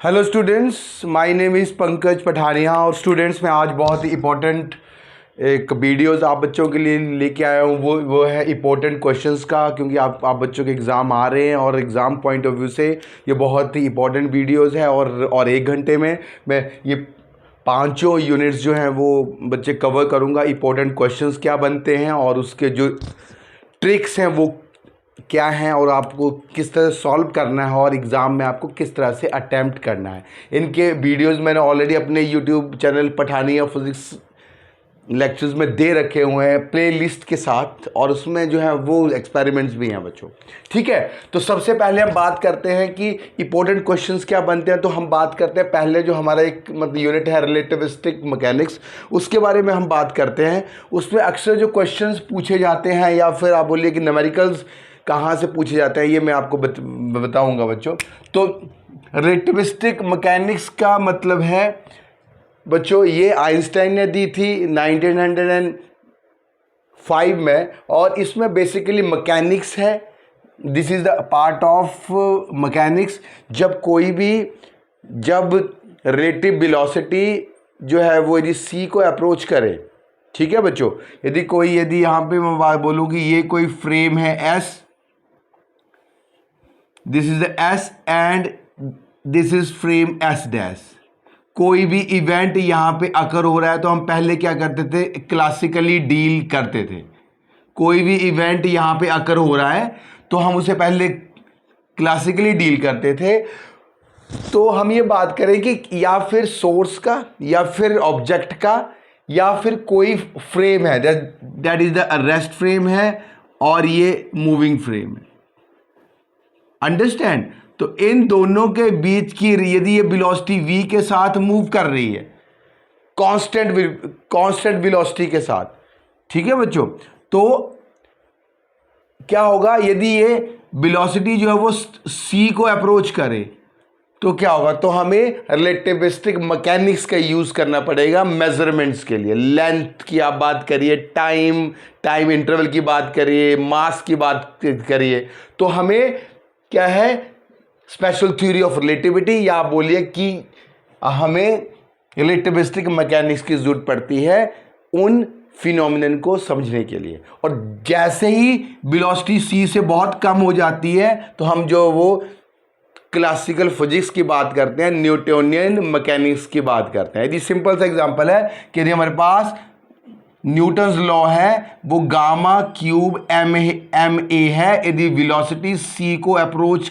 Hello students, my name is Pankaj Pathania. और students, मैं आज बहुत ही इम्पोर्टेंट एक वीडियोस आप बच्चों के लिए लेके आया हूँ। वो है इम्पोर्टेंट क्वेश्चंस का, क्योंकि आप बच्चों के एग्ज़ाम आ रहे हैं और एग्ज़ाम पॉइंट ऑफ व्यू से ये बहुत ही इम्पोर्टेंट वीडियोस है। और 1 घंटे में मैं ये पांचों यूनिट्स जो हैं वो बच्चे कवर करूँगा। इम्पोर्टेंट क्वेश्चंस क्या बनते हैं और उसके जो ट्रिक्स हैं वो क्या हैं और आपको किस तरह सॉल्व करना है और एग्ज़ाम में आपको किस तरह से अटेम्प्ट करना है। इनके वीडियोस मैंने ऑलरेडी अपने YouTube channel Pathania physics lectures में दे रखे हुए हैं प्लेलिस्ट के साथ, और उसमें जो है वो एक्सपेरिमेंट्स भी हैं बच्चों। ठीक है, तो सबसे पहले हम बात करते हैं कि इंपॉर्टेंट क्वेश्चंस क्या बनते हैं। तो हम बात करते हैं पहले जो हमारा एक मतलब यूनिट है रिलेटिविस्टिक मैकेनिक्स, उसके बारे में हम बात करते हैं। उसमें अक्सर जो क्वेश्चंस पूछे जाते हैं या फिर आप बोलिए कि न्यूमेरिकल्स कहाँ से पूछे जाते हैं, ये मैं आपको बताऊंगा बच्चों। तो रिलेटिविस्टिक मैकेनिक्स का मतलब है बच्चों, ये आइंस्टाइन ने दी थी 1905 में, और इसमें बेसिकली मैकेनिक्स है। This is the part of mechanics. जब रिलेटिव वेलोसिटी जो है वो यदि सी को अप्रोच करे, ठीक है बच्चों, यदि यहाँ पे मैं बात बोलूँ कि ये कोई फ्रेम है S, this is the S and this is frame S dash. कोई भी इवेंट यहाँ पे अकर हो रहा है तो हम पहले क्या करते थे, क्लासिकली डील करते थे। कोई भी इवेंट यहाँ पे अकर हो रहा है तो हम उसे पहले क्लासिकली डील करते थे। तो हम ये बात करें कि या फिर सोर्स का या फिर ऑब्जेक्ट का या फिर कोई फ्रेम है, that is the rest frame है और ये मूविंग फ्रेम है। अंडरस्टैंड? तो इन दोनों के बीच की यदि ये वेलोसिटी v के साथ मूव कर रही है, कांस्टेंट वेलोसिटी के साथ, ठीक है बच्चों, तो क्या होगा यदि ये वेलोसिटी जो है वो c को अप्रोच करे तो क्या होगा, तो हमें रिलेटिविस्टिक मैकेनिक्स का यूज करना पड़ेगा मेजरमेंट्स के लिए। लेंथ की आप बात करिए, टाइम इंटरवल की बात करिए, मास की बात करिए, तो हमें क्या है, स्पेशल थ्योरी ऑफ रिलेटिविटी, या आप बोलिए कि हमें रिलेटिविस्टिक मैकेनिक्स की जरूरत पड़ती है उन फिनोमिनन को समझने के लिए। और जैसे ही वेलोसिटी c से बहुत कम हो जाती है तो हम जो वो क्लासिकल फिजिक्स की बात करते हैं, न्यूटोनियन मैकेनिक्स की बात करते हैं। यदि सिंपल सा एग्जांपल है कि यदि हमारे पास न्यूटन्स लॉ है, वो गामा क्यूब एम ए है यदि वेलोसिटी c को अप्रोच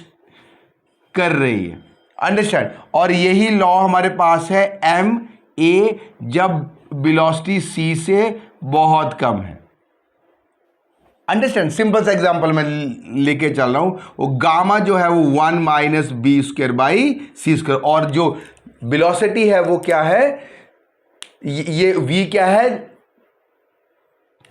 कर रही है। अंडरस्टैंड? और यही लॉ हमारे पास है एम ए जब वेलोसिटी c से बहुत कम है। अंडरस्टैंड? सिंपल सा एग्जांपल मैं लेके चल रहा हूं, वो गामा जो है वो 1 minus B square by C square, और जो वेलोसिटी है वो क्या है, ये v क्या है,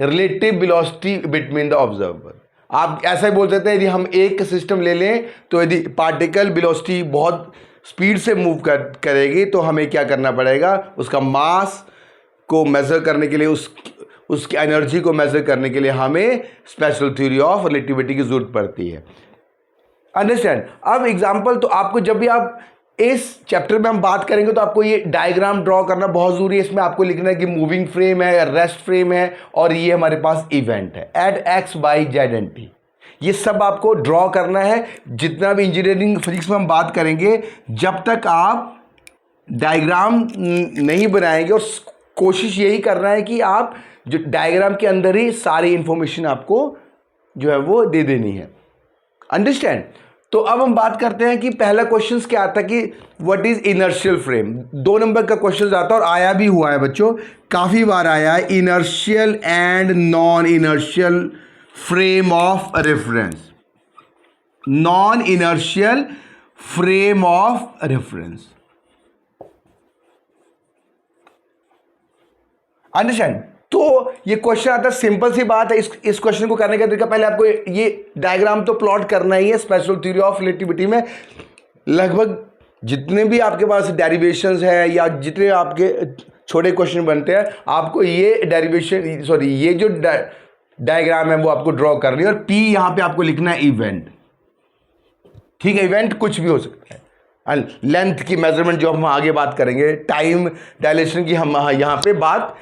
relative velocity between the observer. आप ऐसा ही बोल सकते हैं, यदि हम एक सिस्टम ले लें तो यदि पार्टिकल वेलोसिटी बहुत स्पीड से मूव करेगी तो हमें क्या करना पड़ेगा, उसका मास को मेजर करने के लिए, उसकी एनर्जी को मेजर करने के लिए हमें स्पेशल थ्योरी ऑफ रिलेटिविटी की जरूरत पड़ती है। अंडरस्टैंड? अब एग्जांपल, तो आपको जब भी आप इस चैप्टर में हम बात करेंगे तो आपको ये डायग्राम ड्रॉ करना बहुत जरूरी है। इसमें आपको लिखना है कि मूविंग फ्रेम है, रेस्ट फ्रेम है, और ये हमारे पास इवेंट है at X by Z and T. ये सब आपको ड्रॉ करना है। जितना भी इंजीनियरिंग फिजिक्स में हम बात करेंगे, जब तक आप डायग्राम नहीं बनाएंगे, और कोशिश यही करना है कि आप जो डायग्राम के अंदर ही सारी इंफॉर्मेशन आपको जो है वो दे देनी है। अंडरस्टैंड? तो अब हम बात करते हैं कि पहला क्वेश्चन क्या आता है कि what is inertial frame. 2 number का क्वेश्चन आता है और आया भी हुआ है बच्चों, काफी बार आया है। Inertial and non inertial frame of reference. Non inertial frame of reference. Understand? तो ये क्वेश्चन आता है, सिंपल सी बात है। इस क्वेश्चन को करने का तरीका, पहले आपको ये डायग्राम तो प्लॉट करना ही है। स्पेशल थ्योरी ऑफ रिलेटिविटी में लगभग जितने भी आपके पास डेरिवेशंस है या जितने आपके छोटे क्वेश्चन बनते हैं, आपको ये जो डायग्राम है वो आपको ड्रॉ करनी है। और पी यहां पे आपको लिखना है इवेंट। ठीक है, इवेंट कुछ भी हो सकता है। एंड लेंथ की मेजरमेंट जो हम आगे बात करेंगे, टाइम डायलेशन की हम यहाँ पे बात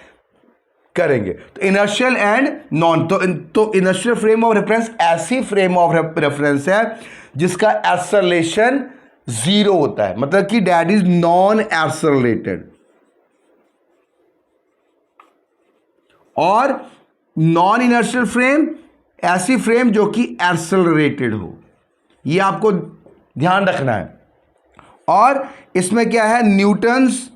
करेंगे। तो इनर्शियल एंड नॉन, तो इनर्शियल फ्रेम ऑफ रेफरेंस ऐसी फ्रेम ऑफ रेफरेंस है जिसका एक्सेलरेशन जीरो होता है, मतलब कि दैट इज नॉन एक्सेलरेटेड। और नॉन इनर्शियल फ्रेम ऐसी फ्रेम जो कि एक्सेलरेटेड हो, ये आपको ध्यान रखना है। और इसमें क्या है, Newton's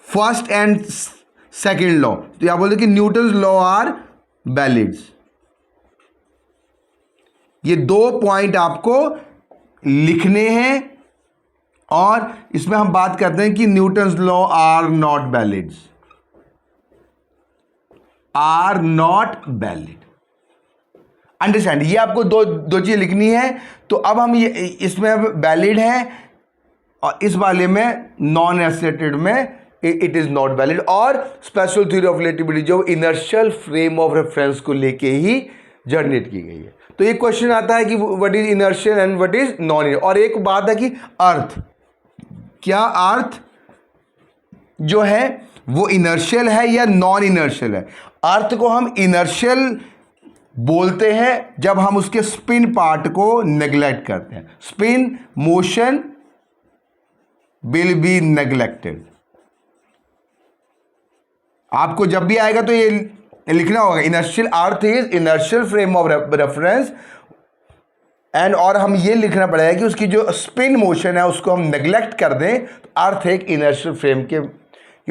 first and second law, तो यहां बोलते कि न्यूटन्स लॉ आर वैलिड्स। ये 2 पॉइंट आपको लिखने हैं और इसमें हम बात करते हैं कि Newton's law are not valids, are not valid. Understand, ये आपको दो चीजें लिखनी है। तो अब हम ये इसमें वैलिड है और इस वाले में नॉन एक्सेलरेटेड में इट इज नॉट वैलिड। और स्पेशल थ्योरी ऑफ रिलेटिविटी जो इनर्शियल फ्रेम ऑफ रेफरेंस को लेके ही जनरेट की गई है। तो ये क्वेश्चन आता है कि what is inertial and what is non. और एक बात है कि अर्थ, क्या अर्थ जो है वो इनर्शियल है या नॉन इनर्शियल है। अर्थ को हम इनर्शियल बोलते हैं जब हम उसके स्पिन पार्ट को नेग्लेक्ट करते हैं। Spin motion will be neglected. आपको जब भी आएगा तो ये लिखना होगा, inertial earth is inertial frame of reference and, और हम ये लिखना पड़ेगा कि उसकी जो स्पिन मोशन है उसको हम नेग्लेक्ट कर दें तो अर्थ एक इनर्शियल फ्रेम के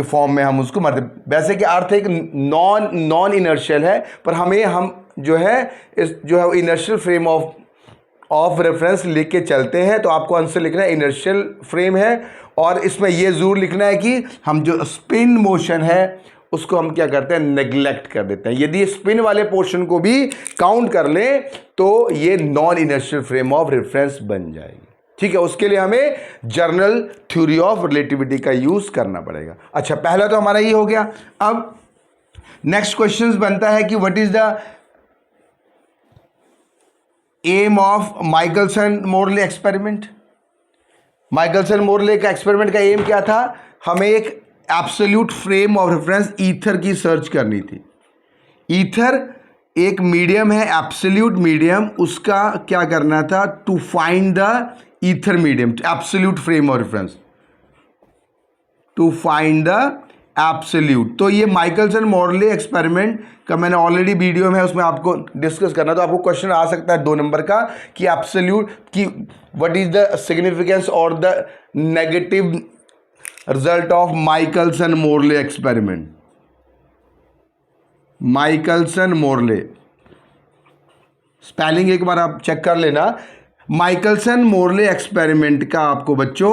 फॉर्म में हम उसको मारते। वैसे कि अर्थ एक नॉन इनर्शियल है, पर हम जो है इस जो है इनर्शियल फ्रेम ऑफ रेफरेंस लेके चलते हैं। तो आपको आंसर लिखना है इनर्शियल फ्रेम है। और इसमें ये जरूर लिखना है कि हम जो स्पिन मोशन है उसको हम क्या करते हैं, नेग्लेक्ट कर देते हैं। यदि स्पिन वाले पोर्शन को भी काउंट कर लें तो ये non inertial frame of reference बन जाएगी। ठीक है, उसके लिए हमें जनरल थ्योरी ऑफ रिलेटिविटी का यूज करना पड़ेगा। अच्छा, पहला तो हमारा ये हो गया। अब नेक्स्ट क्वेश्चन बनता है कि what is the aim of Michelson Morley experiment. Michelson Morley का एक्सपेरिमेंट का एम क्या था, हमें एक absolute frame of reference ether की सर्च करनी थी। ईथर एक मीडियम है, एब्सोल्यूट मीडियम, उसका क्या करना था, to find the ether medium, absolute frame of reference, to find the absolute. तो ये माइकलसन मोरले एक्सपेरिमेंट का मैंने ऑलरेडी वीडियो में उसमें आपको डिस्कस करना, तो आपको क्वेश्चन आ सकता है 2 नंबर का कि एब्सोल्यूट की व्हाट इज द सिग्निफिकेंस और the negative result of Michelson Morley experiment. Michelson Morley spelling एक बार आप चेक कर लेना। माइकलसन मोरले एक्सपेरिमेंट का आपको बच्चों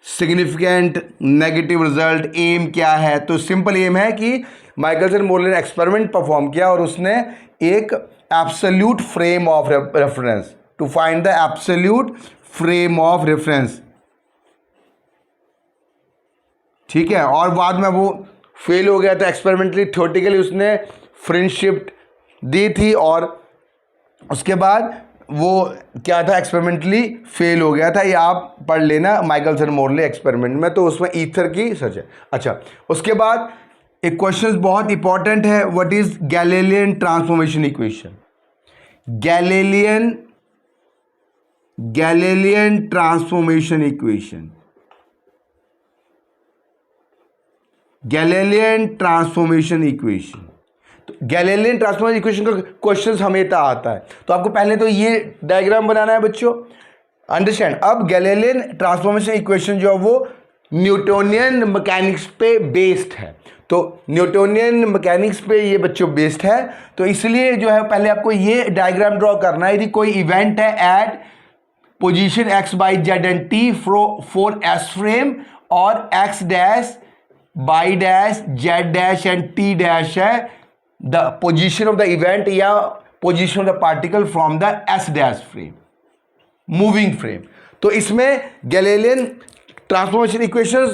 सिग्निफिकेंट रेटिव रिजल्ट एम क्या है, तो सिंपल एम है कि माइकलसन मोरले ने एक्सपेरिमेंट परफॉर्म किया और उसने एक absolute frame of reference, to find the absolute frame of reference. ठीक है, और बाद में वो फेल हो गया था एक्सपेरिमेंटली, थ्योरेटिकली उसने फ्रिंज शिफ्ट दी थी और उसके बाद वो क्या था, एक्सपेरिमेंटली फेल हो गया था। ये आप पढ़ लेना माइकलसन मोरले एक्सपेरिमेंट में, तो उसमें ईथर की सर्च है। अच्छा, उसके बाद एक क्वेश्चन बहुत इंपॉर्टेंट है, what is Galilean transformation equation. Galilean transformation equation, Galilean transformation equation. तो गैलीलियन ट्रांसफॉर्मेशन इक्वेशन का क्वेश्चन हमेशा आता है, तो आपको पहले तो ये डायग्राम बनाना है बच्चों, अंडरस्टैंड। अब गैलीलियन ट्रांसफॉर्मेशन इक्वेशन जो है वो न्यूटोनियन मैकेनिक्स पे बेस्ड है, तो न्यूटोनियन मैकेनिक्स पे ये बच्चों बेस्ड है। तो इसलिए जो है पहले आपको ये डायग्राम ड्रॉ करना है। यदि कोई इवेंट है at position x by Z and t for S frame और x dash y dash z dash and T dash है the position of the event या position of the particle from the S dash frame, moving frame. तो इसमें Galilean transformation equation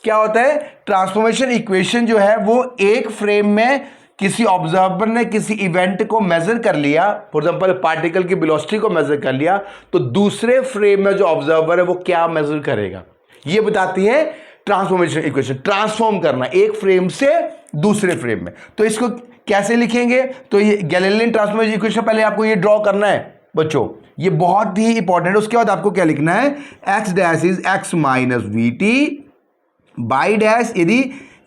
क्या होता है, transformation equation जो है वो एक फ्रेम में किसी ऑब्जर्वर ने किसी इवेंट को मेजर कर लिया, फॉर एग्जांपल पार्टिकल की वेलोसिटी को मेजर कर लिया, तो दूसरे फ्रेम में जो ऑब्जर्वर है वो क्या मेजर करेगा, ये बताती है ट्रांसफॉर्मेशन इक्वेशन। ट्रांसफॉर्म करना एक फ्रेम से दूसरे फ्रेम में, तो इसको कैसे लिखेंगे, तो ये गैलीलियन ट्रांसफॉर्मेशन इक्वेशन पहले आपको ये ड्रॉ करना है बच्चों, ये बहुत ही इंपॉर्टेंट है। उसके बाद आपको क्या लिखना है, X dash is x minus we T Y dash, यदि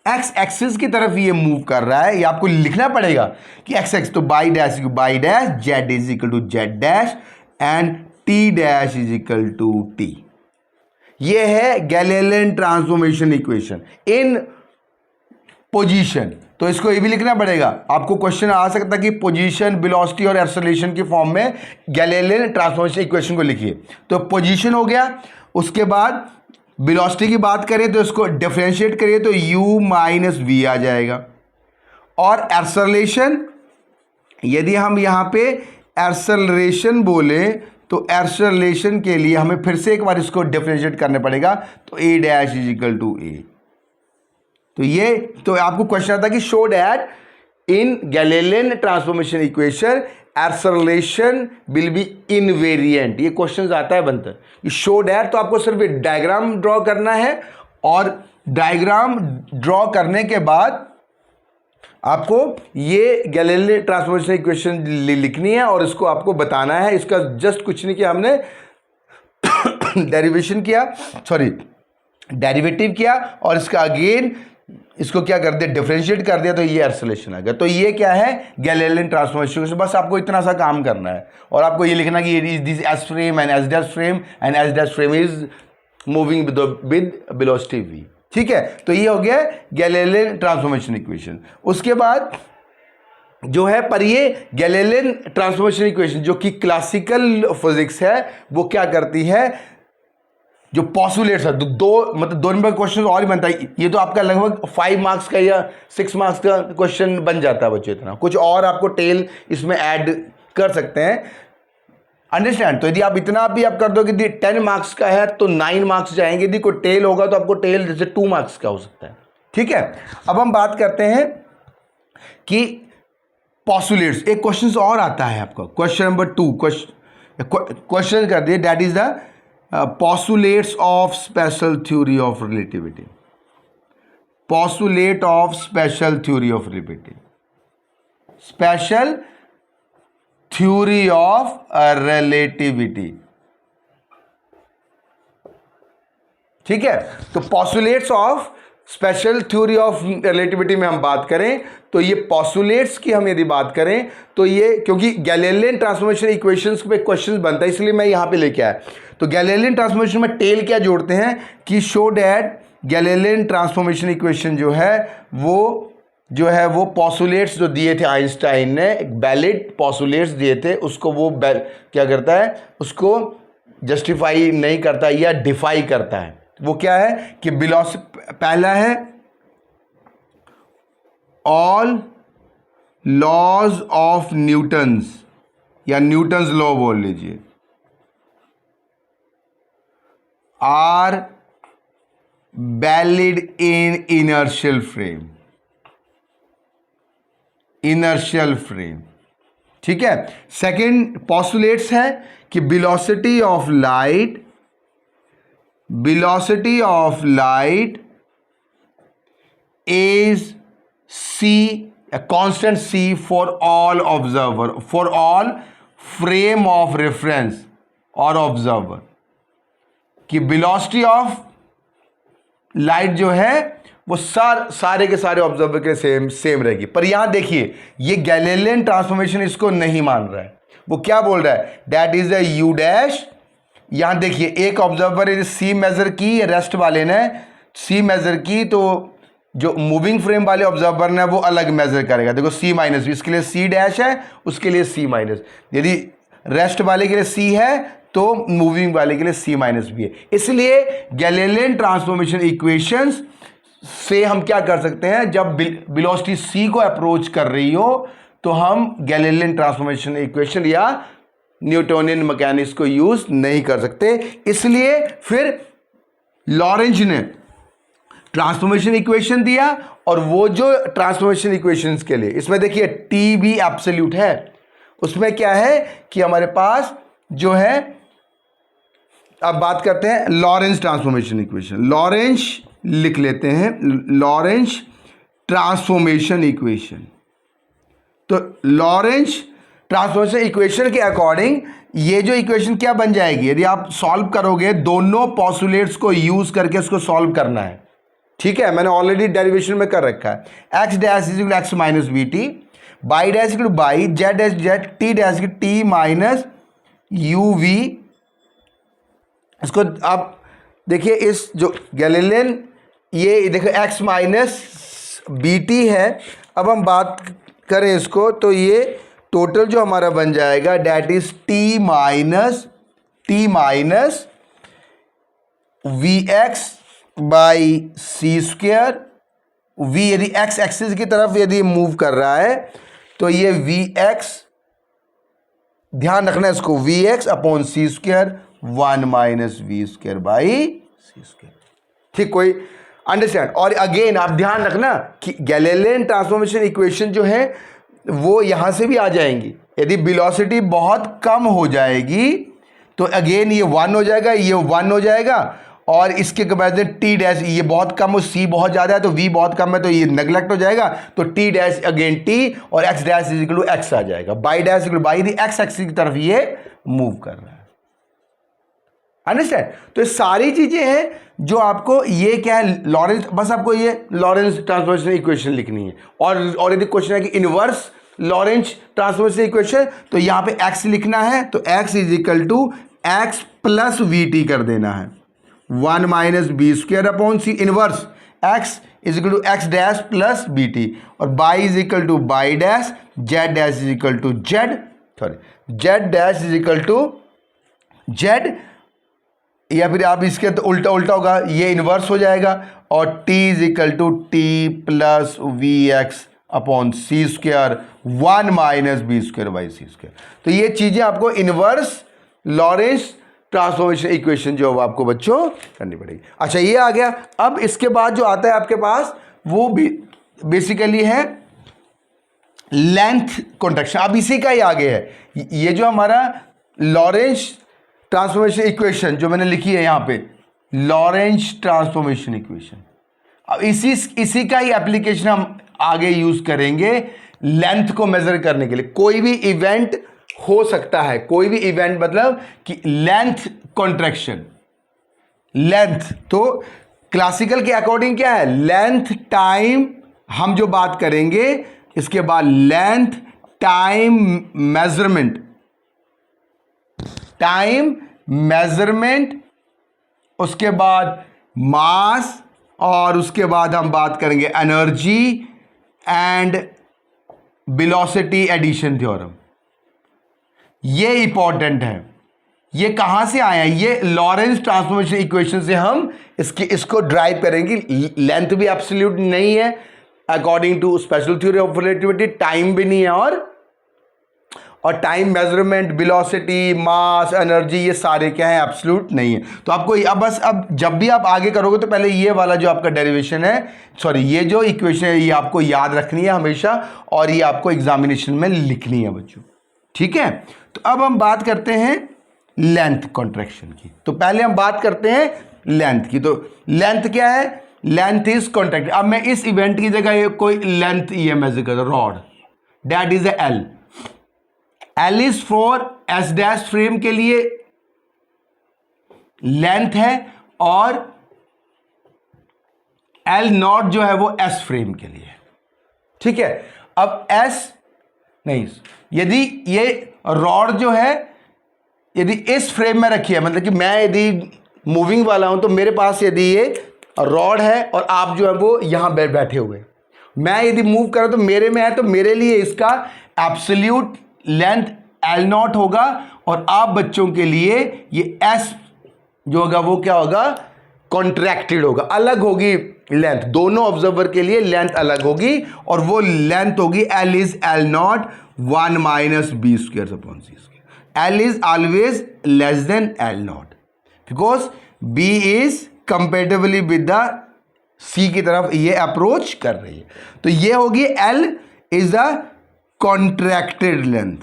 एक्स एक्सिस की तरफ ये मूव कर रहा है, ये आपको लिखना पड़ेगा कि एक्स एक्स, तो Y dash Z is equal to Z dash and T dash is equal to T. ये है Galilean transformation equation in position. तो इसको ये भी लिखना पड़ेगा, आपको क्वेश्चन आ सकता है कि पोजीशन, वेलोसिटी और एक्सेलरेशन की फॉर्म में गैलीलियन ट्रांसफॉर्मेशन इक्वेशन को लिखिए। तो पोजीशन हो गया, उसके बाद वेलोसिटी की बात करें तो इसको डिफरेंशिएट करिए तो u माइनस वी आ जाएगा, और एक्सेलरेशन, यदि हम यहाँ पे एक्सेलरेशन बोले तो एक्सेलरेशन के लिए हमें फिर से एक बार इसको डिफरेंशिएट करना पड़ेगा, तो a dash is equal to a। तो ये तो आपको क्वेश्चन आता है कि show that in Galilean transformation equation acceleration will be invariant, ये क्वेश्चन आता है बनता है कि शो दैट, तो आपको सिर्फ डायग्राम ड्रॉ करना है, और डायग्राम ड्रॉ करने के बाद आपको ये गैलीलियन ट्रांसफॉर्मेशन इक्वेशन लिखनी है और इसको आपको बताना है। इसका जस्ट कुछ नहीं किया हमने, डेरिवेटिव किया और इसका अगेन इसको क्या कर दिया, डिफरेंशिएट कर दिया, तो ये एक्सेलरेशन आ गया। तो ये क्या है, गैलीलियन ट्रांसफॉर्मेशन। बस आपको इतना सा काम करना है और आपको ये लिखना कि ये this S frame and S dash frame and S dash frame is moving with velocity v। ठीक है, तो ये हो गया गैलीलियन ट्रांसफॉर्मेशन इक्वेशन। उसके बाद जो है पर ये गैलीलियन ट्रांसफॉर्मेशन इक्वेशन जो कि क्लासिकल फिजिक्स है, वो क्या करती है, जो पॉस्टुलेट्स है, दो नंबर क्वेश्चन और ही बनता है। ये तो आपका लगभग 5 मार्क्स का या 6 मार्क्स का क्वेश्चन बन जाता है बच्चों, इतना कुछ और आपको टेल इसमें ऐड कर सकते हैं, अंडरस्टैंड। तो यदि आप इतना भी आप कर दो कि 10 मार्क्स का है तो 9 मार्क्स जाएंगे, यदि कोई टेल होगा तो आपको टेल जैसे 2 मार्क्स का हो सकता है। ठीक है, अब हम बात करते हैं कि पॉस्टुलेट्स, एक क्वेश्चन और आता है आपका, क्वेश्चन नंबर 2, क्वेश्चन कर दिए, that is the postulates of special theory of relativity, postulate of special theory of relativity, special theory of relativity। ठीक है, तो postulates of special theory of relativity में हम बात करें तो ये पॉस्टुलेट्स की हम यदि बात करें तो ये, क्योंकि गैलीलियन ट्रांसफॉर्मेशन इक्वेशंस पे क्वेश्चन बनता है इसलिए मैं यहाँ पे लेके आया। तो गैलीलियन ट्रांसफॉर्मेशन में टेल क्या जोड़ते हैं कि show that Galilean transformation equation जो है वो पॉस्टुलेट्स जो दिए थे आइंस्टाइन ने, एक वैलिड पॉस्टुलेट्स दिए थे, उसको वो क्या करता है, उसको जस्टिफाई नहीं करता या डिफाई करता है। वो क्या है कि पहला है ऑल लॉज ऑफ न्यूटन्स या न्यूटन्स लॉ बोल लीजिए are valid in inertial frame. ठीक है, सेकंड पॉस्टुलेट्स है कि velocity of light is c, a constant c for all observer, for all frame of reference or observer, कि velocity of light जो है वो सारे के सारे ऑब्जर्वर के सेम रहेगी। पर यहां देखिए ये गैलीलियन ट्रांसफॉर्मेशन इसको नहीं मान रहा है, वो क्या बोल रहा है, that is a u dash. यहां देखिए एक ऑब्जर्वर ने c मेजर की, रेस्ट वाले ने c मेजर की, तो जो मूविंग फ्रेम वाले ऑब्जर्वर ने वो अलग मेजर करेगा। देखो c माइनस भी, इसके लिए c डैश है, उसके लिए c माइनस, यदि रेस्ट वाले के लिए c है तो मूविंग वाले के लिए c माइनस भी है। इसलिए गैलीलियन ट्रांसफॉर्मेशन इक्वेशंस से हम क्या कर सकते हैं, जब वेलोसिटी c को अप्रोच कर रही हो तो हम गैलीलियन ट्रांसफॉर्मेशन इक्वेशन या न्यूटोनियन मैकेनिक्स को यूज नहीं कर सकते। इसलिए फिर लॉरेंज ने ट्रांसफॉर्मेशन इक्वेशन दिया, और वो जो ट्रांसफॉर्मेशन इक्वेशंस के लिए इसमें देखिए टी भी एब्सोल्यूट है, उसमें क्या है कि हमारे पास जो है, अब बात करते हैं लॉरेंस ट्रांसफॉर्मेशन इक्वेशन। लॉरेंस लिख लेते हैं, लॉरेंस ट्रांसफॉर्मेशन इक्वेशन। तो लॉरेंस ट्रांसफॉर्मेशन इक्वेशन के अकॉर्डिंग ये जो इक्वेशन क्या बन जाएगी, यदि आप सॉल्व करोगे, दोनों पॉस्टुलेट्स को यूज करके इसको सॉल्व करना है, ठीक है, मैंने ऑलरेडी डेरिवेशन में कर रखा है। X dash is equal X minus B T, Y dash equal Y, Z dash Z, T dash T minus U V. इसको आप देखिए, इस जो गैलीलियन, ये देखो एक्स माइनस बी टी है। अब हम बात करें इसको, तो ये टोटल जो हमारा बन जाएगा that is T minus V X by C square. V यदि एक्स एक्सिस की तरफ यदि मूव कर रहा है तो ये वी एक्स, ध्यान रखना इसको, V X upon C square, 1 minus V square by C square. ठीक, कोई अंडरस्टैंड? और अगेन आप ध्यान रखना कि गैलीलियन ट्रांसफॉर्मेशन इक्वेशन जो है वो यहां से भी आ जाएंगी। यदि वेलोसिटी बहुत कम हो जाएगी तो अगेन ये 1 हो जाएगा, ये 1 हो जाएगा, और इसके कंपैरिजन टी डैश, ये बहुत कम हो, सी बहुत ज़्यादा है तो वी बहुत कम है, तो ये नेग्लेक्ट हो जाएगा, तो टी डैश अगेन टी, और x dash is equal to x आ जाएगा। Y dash equal y, the x axis की तरफ ये मूव कर रहा है। अंडरस्टैंड? तो ये सारी चीजें हैं जो आपको, ये क्या है, लॉरेंस, बस आपको ये लॉरेंस ट्रांसफॉर्मेशन इक्वेशन लिखनी है। और यदि क्वेश्चन है कि इनवर्स लॉरेंस ट्रांसफॉर्मेशन इक्वेशन, तो यहां पे x लिखना है, तो x is equal to x plus v t कर देना है, 1 minus B square upon c, inverse x is equal to x dash plus b t, और y is equal to y dash, z dash is equal to z, sorry z dash is equal to z, या फिर आप इसके तो उल्टा उल्टा होगा, ये इन्वर्स हो जाएगा, और t is equal to T plus V X upon C square, 1 minus B square by C square. तो ये चीजें आपको इनवर्स लॉरेंस ट्रांसफॉर्मेशन इक्वेशन जो आपको बच्चों करनी पड़ेगी। अच्छा, ये आ गया। अब इसके बाद जो आता है आपके पास वो भी बेसिकली है लेंथ कॉन्ट्रैक्शन। अब इसी का ही आगे है ये जो हमारा लॉरेंस ट्रांसफॉर्मेशन इक्वेशन जो मैंने लिखी है यहां पे, लॉरेंस ट्रांसफॉर्मेशन इक्वेशन। अब इसी का ही एप्लीकेशन हम आगे यूज करेंगे लेंथ को मेजर करने के लिए। कोई भी इवेंट हो सकता है, कोई भी इवेंट मतलब कि लेंथ कॉन्ट्रैक्शन, लेंथ तो क्लासिकल के अकॉर्डिंग क्या है, लेंथ टाइम, हम जो बात करेंगे इसके बाद length time measurement, time measurement, उसके बाद मास, और उसके बाद हम बात करेंगे energy and velocity addition theorem. ये इंपॉर्टेंट है। ये कहां से आया है, ये लॉरेंस ट्रांसफॉर्मेशन इक्वेशन से हम इसको ड्राइव करेंगे। लेंथ भी एब्सोल्यूट नहीं है according to special theory of relativity, time भी नहीं है, और time measurement, velocity, mass, energy, ये सारे क्या है, एब्सोल्यूट नहीं है। तो आपको अब जब भी आप आगे करोगे तो पहले ये वाला जो आपका डेरिवेशन है, सॉरी ये जो इक्वेशन है, ये आपको याद रखनी है हमेशा, और ये आपको एग्जामिनेशन में लिखनी है बच्चों। ठीक है, तो अब हम बात करते हैं लेंथ कॉन्ट्रैक्शन की। तो पहले हम बात करते हैं लेंथ की। तो लेंथ क्या है, लेंथ इज कॉन्ट्रैक्ट। अब मैं इस इवेंट की जगह कोई लेंथ ये मेजर कर, rod, that is L. L is for S dash frame के लिए लेंथ है, और एल नॉट जो है वो एस फ्रेम के लिए। ठीक है, अब एस नहीं, यदि ये रॉड जो है यदि इस फ्रेम में रखी है, मतलब कि मैं यदि मूविंग वाला हूं तो मेरे पास यदि ये रॉड है और आप जो है वो यहां बैठे हुए, मैं यदि मूव करूं तो मेरे में है, तो मेरे लिए इसका एब्सोल्यूट लेंथ एल नॉट होगा, और आप बच्चों के लिए ये एस जो होगा वो क्या होगा, कॉन्ट्रैक्टेड होगा, अलग होगी लेंथ। दोनों ऑब्जर्वर के लिए लेंथ अलग होगी, और वो लेंथ होगी l is l naught 1 minus B square upon C square. L is always less than l naught because b is comparatively with the c की तरफ ये अप्रोच कर रही है। तो ये होगी l is the contracted length.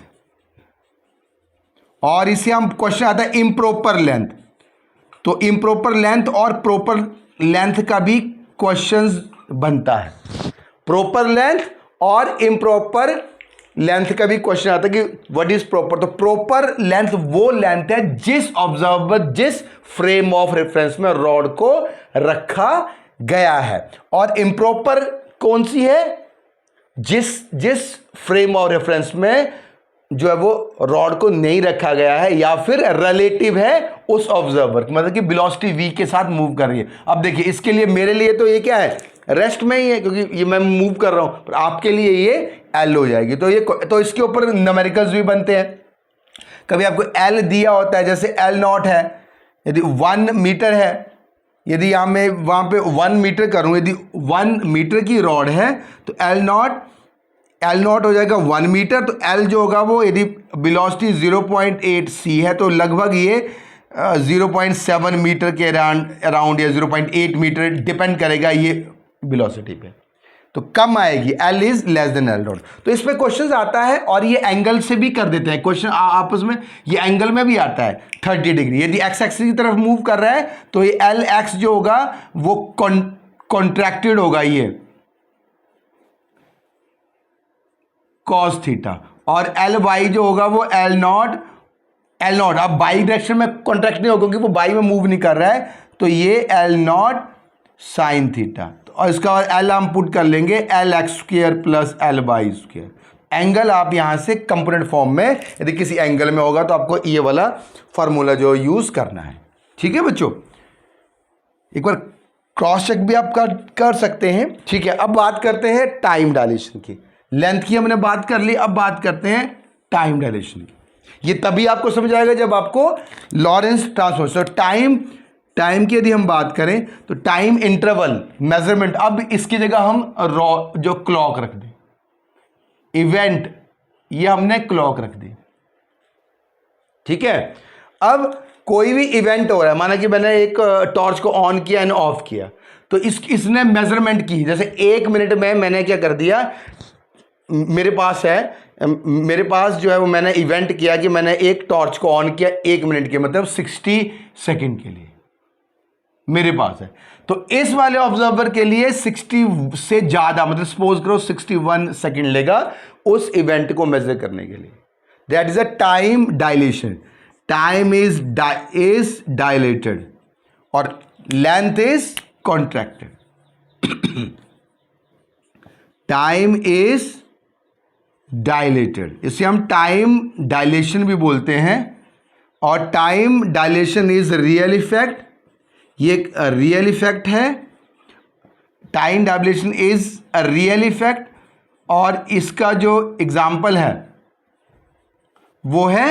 और इसे हम क्वेश्चन आता है इम्प्रॉपर लेंथ, तो इम्प्रॉपर लेंथ और प्रॉपर लेंथ का भी क्वेश्चन बनता है। प्रॉपर लेंथ और इम्प्रॉपर लेंथ का भी क्वेश्चन आता है कि व्हाट इज प्रॉपर। तो प्रॉपर लेंथ वो लेंथ है जिस ऑब्जर्वर जिस फ्रेम ऑफ रेफरेंस में रॉड को रखा गया है, और इम्प्रॉपर कौन सी है, जिस फ्रेम ऑफ रेफरेंस में जो है वो रॉड को नहीं रखा गया है या फिर रिलेटिव है उस ऑब्जर्वर, मतलब कि वेलोसिटी v के साथ मूव कर रही है। अब देखिए इसके लिए मेरे लिए तो ये क्या है, रेस्ट में ही है क्योंकि ये मैं मूव कर रहा हूं, पर आपके लिए ये एल हो जाएगी। तो इसके ऊपर न्यूमेरिकल्स भी बनते हैं। कभी आपको एल दिया होता है, जैसे एल नॉट है, यदि 1 मीटर है, यदि यहाँ मैं वहाँ पे 1 मीटर करूँ, यदि 1 मीटर की रॉड है तो एल नॉट हो जाएगा 1 मीटर। तो एल जो होगा वो, यदि वेलोसिटी 0.8 c है तो लगभग ये 0.7 मीटर के अराउंड या 0.8 मीटर डिपेंड करेगा ये वेलोसिटी पे, तो कम आएगी। L is less than l not. तो इस पे क्वेश्चन आता है और ये एंगल से भी कर देते हैं क्वेश्चन आपस में, ये एंगल में भी आता है 30 डिग्री। यदि एक्स एक्सिस की तरफ मूव कर रहा है तो ये एल एक्स जो होगा वो कॉन्ट्रैक्टेड होगा, ये कॉस थीटा, और एल वाई जो होगा वो एल नॉट अब बाई डायरेक्शन में कॉन्ट्रैक्ट नहीं होगा क्योंकि वो बाई में मूव नहीं कर रहा है, तो ये एल नॉट साइन थीटा। और इसका और एल हम पुट कर लेंगे L X square plus L Y square. Angle आप यहां से कंपोनेंट फॉर्म में, यदि किसी एंगल में होगा तो आपको ये वाला फॉर्मूला जो यूज करना है। ठीक है बच्चों, एक बार क्रॉस चेक भी आप कर सकते हैं। ठीक है, अब बात करते हैं टाइम डायलेशन की। लेंथ की हमने बात कर ली, अब बात करते हैं टाइम डायलेशन की। ये तभी आपको समझ आएगा जब आपको लॉरेंस ट्रांसफॉर्म। तो टाइम की यदि हम बात करें तो टाइम इंटरवल मेजरमेंट, अब इसकी जगह हम जो क्लॉक रख दें, इवेंट ये हमने क्लॉक रख दी। ठीक है, अब कोई भी इवेंट हो रहा है, माना कि मैंने एक टॉर्च को ऑन किया एंड ऑफ किया, तो इसने मेजरमेंट की। जैसे 1 मिनट में मैंने क्या कर दिया, मेरे पास जो है वो मैंने इवेंट किया कि मैंने एक टॉर्च को ऑन किया 1 मिनट के, मतलब 60 सेकंड के लिए मेरे पास है। तो इस वाले ऑब्जर्वर के लिए 60 से ज्यादा, मतलब सपोज करो 61 सेकंड लेगा उस इवेंट को मेजर करने के लिए। That is a time dilation. Time is dilated और length is contracted. Time is dilated, इसे हम टाइम डायलेशन भी बोलते हैं। और time dilation is real effect, ये एक रियल इफेक्ट है। Time dilation is a real effect, और इसका जो एग्जाम्पल है वो है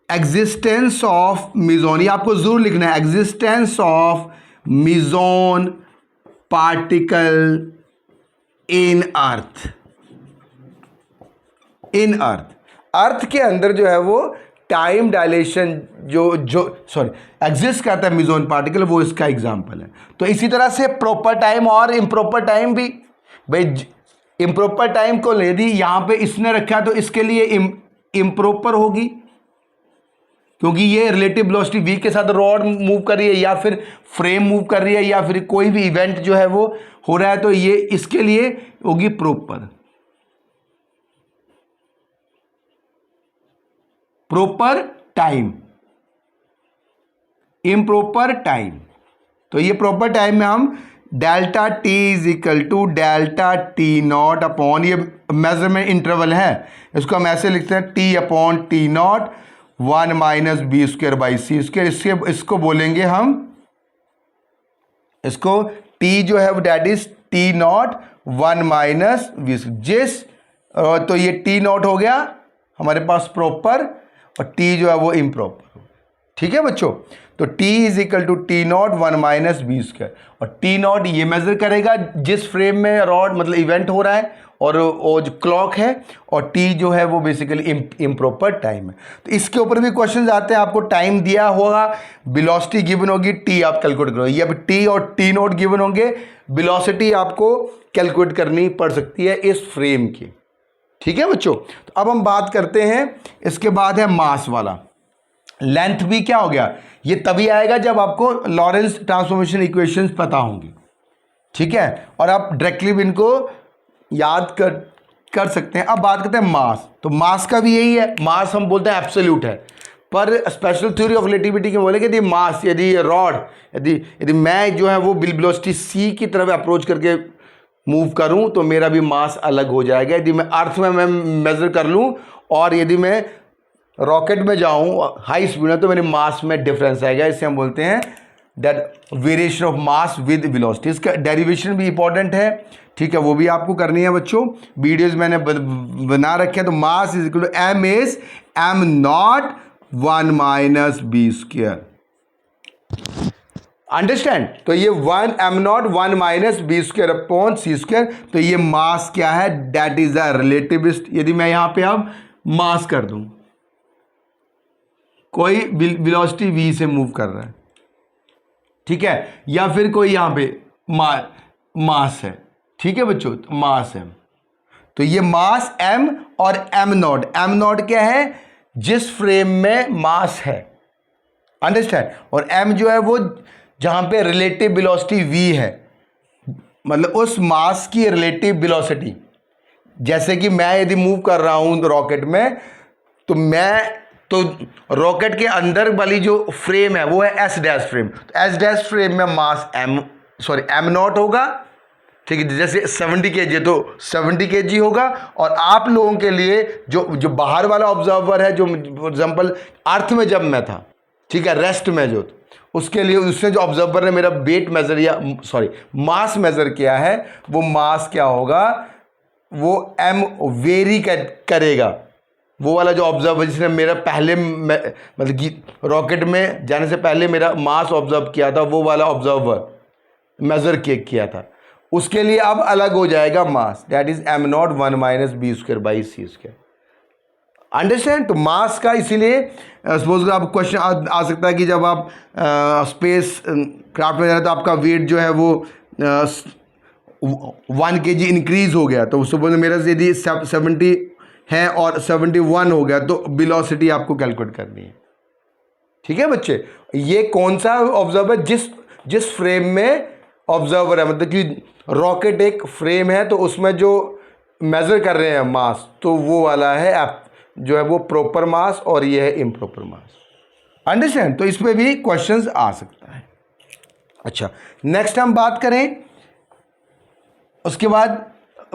एग्जिस्टेंस ऑफ मीजोन। ये आपको जरूर लिखना है, एग्जिस्टेंस ऑफ मीजोन पार्टिकल इन अर्थ। इन अर्थ के अंदर जो है वो टाइम डायलेशन जो एग्जिस्ट करता है मीजोन पार्टिकल, वो इसका एग्जांपल है। तो इसी तरह से प्रॉपर टाइम और इम्प्रॉपर टाइम भी, भाई इम्प्रॉपर टाइम को यदि यहां पे इसने रखा तो इसके लिए इम्प्रॉपर होगी क्योंकि ये रिलेटिव वेलोसिटी v के साथ रॉड मूव कर रही है या फिर फ्रेम मूव कर रही है या फिर कोई भी इवेंट जो है वो हो रहा है, तो ये इसके लिए होगी प्रॉपर टाइम। इम्प्रॉपर टाइम, तो ये प्रॉपर टाइम में हम delta T is equal to delta T naught upon, ये मेजरमेंट इंटरवल है, इसको हम ऐसे लिखते हैं T upon T naught 1 minus B square by C square. इसको बोलेंगे हम, इसको टी जो है वो that is T naught 1 minus B, तो ये टी नॉट हो गया हमारे पास प्रॉपर और टी जो है वो इम्प्रॉपर। ठीक है बच्चों, तो T is equal to T naught 1 minus B square, और टी नॉट ये मेजर करेगा जिस फ्रेम में रॉड मतलब इवेंट हो रहा है, और वो जो क्लॉक है, और टी जो है वो बेसिकली इम्प्रॉपर टाइम है। तो इसके ऊपर भी क्वेश्चन आते हैं, आपको टाइम दिया होगा, वेलोसिटी गिवन होगी, टी आप कैलकुलेट करो, या टी और टी नोट गिवन होंगे, वेलोसिटी आपको कैलकुलेट करनी पड़ सकती है इस फ्रेम की। ठीक है बच्चों, तो अब हम बात करते हैं, इसके बाद है मास वाला। लेंथ भी क्या हो गया, ये तभी आएगा जब आपको लॉरेंस ट्रांसफॉर्मेशन इक्वेशंस पता होंगी। ठीक है, और आप डायरेक्टली भी इनको याद कर सकते हैं। अब बात करते हैं मास। तो मास का भी यही है, मास हम बोलते हैं एब्सोल्यूट है, पर स्पेशल थ्योरी ऑफ रिलेटिविटी के बोले कि यदि मास, यदि रॉड, यदि मैं जो है वो वेलोसिटी सी की तरफ अप्रोच करके मूव करूं तो मेरा भी मास अलग हो जाएगा। यदि मैं अर्थ में मैं मेजर कर लूं और यदि मैं रॉकेट में जाऊं हाई स्पीड में, तो मेरे मास में डिफरेंस आएगा। इसे हम बोलते हैं that variation of mass with velocity. इसका डेरिवेशन भी इंपॉर्टेंट है। ठीक है, वो भी आपको करनी है बच्चों, वीडियोस मैंने बना रखे हैं। तो mass is equal to M is M naught 1 minus B square. Understand? तो ये 1 M naught 1 minus B square upon सी स्क्वायर। तो ये मास क्या है, दैट इज अ रिलेटिविस्ट। यदि मैं यहां पे अब मास कर दूं, कोई वेलोसिटी v से मूव कर रहा है, ठीक है, या फिर कोई यहां पे मास है। ठीक है बच्चों, तो मास है, तो ये मास m और m नॉट क्या है, जिस फ्रेम में मास है। अंडरस्टैंड? और m जो है वो जहां पे रिलेटिव वेलोसिटी v है, मतलब उस मास की रिलेटिव वेलोसिटी। जैसे कि मैं यदि मूव कर रहा हूं रॉकेट में, तो रॉकेट के अंदर वाली जो फ्रेम है वो है एस डैश फ्रेम। तो एस डैश फ्रेम में मास एम नॉट होगा। ठीक है, जैसे 70 kg तो 70 kg होगा। और आप लोगों के लिए जो बाहर वाला ऑब्जर्वर है, जो फॉर एग्जांपल अर्थ में जब मैं था, ठीक है, रेस्ट में जो, उसके लिए उसने जो ऑब्जर्वर ने मेरा वेट मेजर या मास मेजर किया है, वो मास क्या होगा, वो एम वेरी करेगा। वो वाला जो ऑब्जर्वर जिसने मेरा पहले मतलब कि रॉकेट में जाने से पहले मेरा मास ऑब्जर्व किया था, वो वाला ऑब्जर्वर मेजर किया था, उसके लिए अब अलग हो जाएगा mass, that is M naught 1 minus B square by C square. Understand? तो मास का इसीलिए सपोज आप क्वेश्चन आ सकता है कि जब आप स्पेस क्राफ्ट में जा रहे हैं तो आपका वेट जो है वो 1 kg इंक्रीज हो गया, तो सपोज मेरा यदि 70 है और 71 हो गया, तो वेलोसिटी आपको कैलकुलेट करनी है। ठीक है बच्चे, ये कौन सा ऑब्जर्वर, जिस फ्रेम में ऑब्जर्वर है, मतलब कि रॉकेट एक फ्रेम है, तो उसमें जो मेजर कर रहे हैं मास, तो वो वाला है जो है वो प्रॉपर मास, और ये है इम्प्रॉपर मास। अंडरस्टैंड? तो इस पे भी क्वेश्चंस आ सकता है। अच्छा, नेक्स्ट हम बात करें, उसके बाद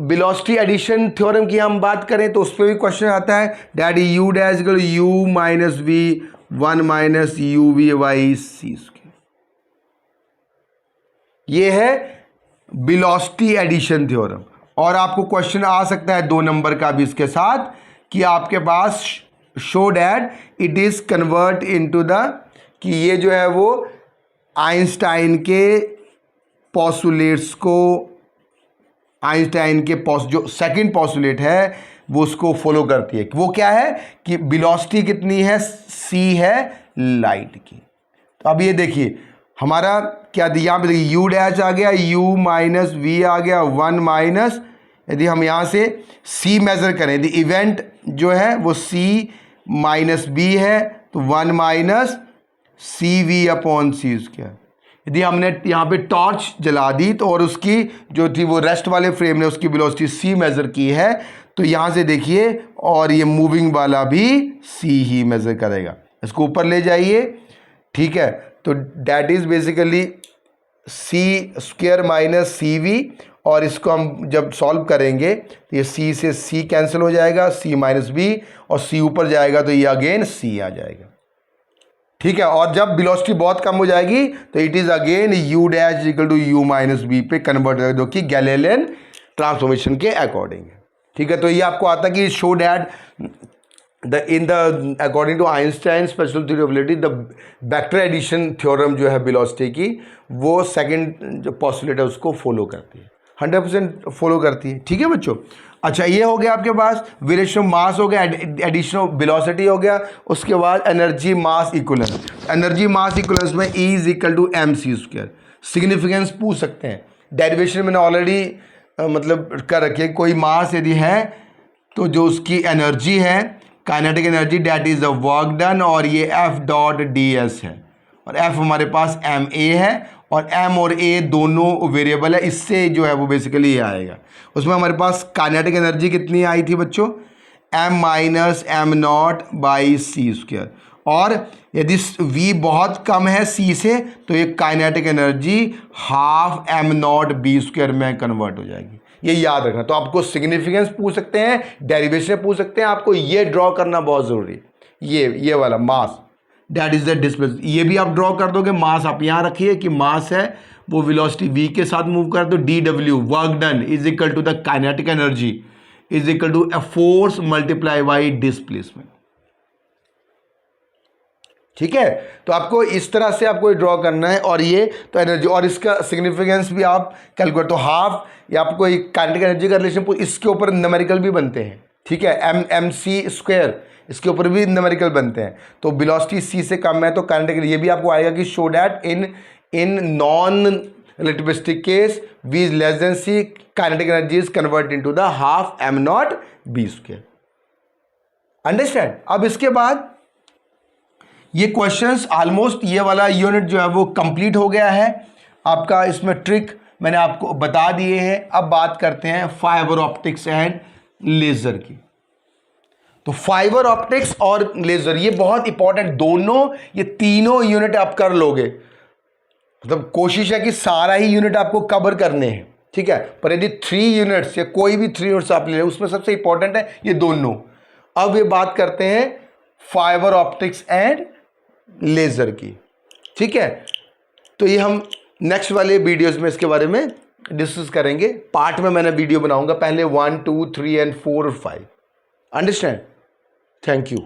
वेलोसिटी एडिशन थ्योरम की हम बात करें, तो उस पर भी क्वेश्चन आता है, that U dash equal U minus V 1 minus U V by C square. ये है वेलोसिटी एडिशन थ्योरम। और आपको क्वेश्चन आ सकता है 2 नंबर का भी इसके साथ, कि आपके पास show that it is convert into the, कि ये जो है वो आइंस्टाइन के पोस्टुलेट्स को, आइंस्टाइन के जो सेकंड पोस्टुलेट है वो उसको फॉलो करती है। वो क्या है कि वेलोसिटी कितनी है, c है लाइट की। तो अब ये देखिए हमारा क्या दिया, यहाँ पे देखिए u डैश आ गया, u माइनस वी आ गया 1 माइनस, यदि हम यहाँ से c मेजर करें, यदि इवेंट जो है वो c माइनस b है, तो 1 माइनस सी वी अपॉन सी स्क्वायर। यदि हमने यहाँ पे टॉर्च जला दी, तो और उसकी जो थी वो रेस्ट वाले फ्रेम ने उसकी वेलोसिटी c मेज़र की है, तो यहाँ से देखिए, और ये मूविंग वाला भी c ही मेज़र करेगा। इसको ऊपर ले जाइए, ठीक है, तो that is basically c square minus C V, और इसको हम जब सॉल्व करेंगे तो ये c से c कैंसिल हो जाएगा, c माइनस बी, और c ऊपर जाएगा तो ये अगेन c आ जाएगा। ठीक है, और जब वेलोसिटी बहुत कम हो जाएगी तो it is again U dash equal to U minus B पे कन्वर्ट हो, जो कि गैलीलियन ट्रांसफॉर्मेशन के अकॉर्डिंग है। ठीक है, तो ये आपको आता कि show that according to Einstein special theory of relativity the vector addition theorem जो है वेलोसिटी की, वो सेकंड जो पोस्टुलेट है उसको फॉलो करती है। 100% फॉलो करती है। ठीक है बच्चों। अच्छा, ये हो गया आपके पास वेरिएशन ऑफ मास हो गया, एडिशन ऑफ वेलोसिटी हो गया। उसके बाद energy mass equivalence. Energy mass equivalence में E is equal to mc²। Significance पूछ सकते हैं, डेरिवेशन मैंने ऑलरेडी मतलब कर रखी है। कोई मास यदि है तो जो उसकी एनर्जी है, kinetic energy, that is the work done, और ये F डॉट ds है, और F हमारे पास ma है, और m और a दोनों वेरिएबल है। इससे जो है वो बेसिकली ये आएगा। उसमें हमारे पास काइनेटिक एनर्जी कितनी आई थी बच्चों, m minus am not by c²। और यदि v बहुत कम है c से तो ये kinetic energy half m not b² में कन्वर्ट हो जाएगी। ये याद रखना। तो आपको सिग्निफिकेंस पूछ सकते हैं, डेरिवेशन पूछ सकते हैं, आपको ये ड्रॉ करना बहुत ज़रूरी है। ये वाला मास, दैट इज द डिस्प्लेसमेंट, ये भी आप ड्रॉ कर दोगे। मास आप यहाँ रखिए कि मास है वो वेलोसिटी v के साथ मूव कर दो। dw work done is equal to the kinetic energy is equal to a force multiply by displacement. ठीक है, तो आपको इस तरह से आपको ड्रॉ करना है। और ये तो एनर्जी, और इसका सिग्निफिकेंस भी आप कैलकुलेट, तो हाफ, या आपको एक काइनेटिक एनर्जी का रिलेशन, इसके ऊपर न्यूमेरिकल भी बनते हैं। ठीक है, mc², इसके ऊपर भी न्यूमेरिकल बनते हैं। तो वेलोसिटी c से कम है तो काइनेटिक, ये भी आपको आएगा कि show that in non relativistic case v is less than c, kinetic energy is convert into the half m not b²। Understand. अब इसके बाद ये क्वेश्चंस ऑलमोस्ट, ये वाला यूनिट जो है वो कंप्लीट हो गया है आपका। इसमें ट्रिक मैंने आपको बता दिए हैं। अब बात करते हैं फाइबर ऑप्टिक्स एंड लेज़र की। तो फाइबर ऑप्टिक्स और लेज़र ये बहुत इंपॉर्टेंट, दोनों ये तीनों यूनिट आप कर लोगे। मतलब कोशिश है कि सारा ही यूनिट आपको कवर करने हैं। ठीक है, पर यदि 3 यूनिट्स या कोई भी 3 यूनिट्स आप ले लें, उसमें सबसे इंपॉर्टेंट है ये दोनों। अब ये बात करते हैं फाइबर ऑप्टिक्स एंड लेज़र की। ठीक है, तो ये हम नेक्स्ट वाले वीडियोस में इसके बारे में डिस्कस करेंगे। पार्ट में मैंने वीडियो बनाऊंगा, पहले 1, 2, 3 एंड 4 और 5। अंडरस्टैंड। Thank you.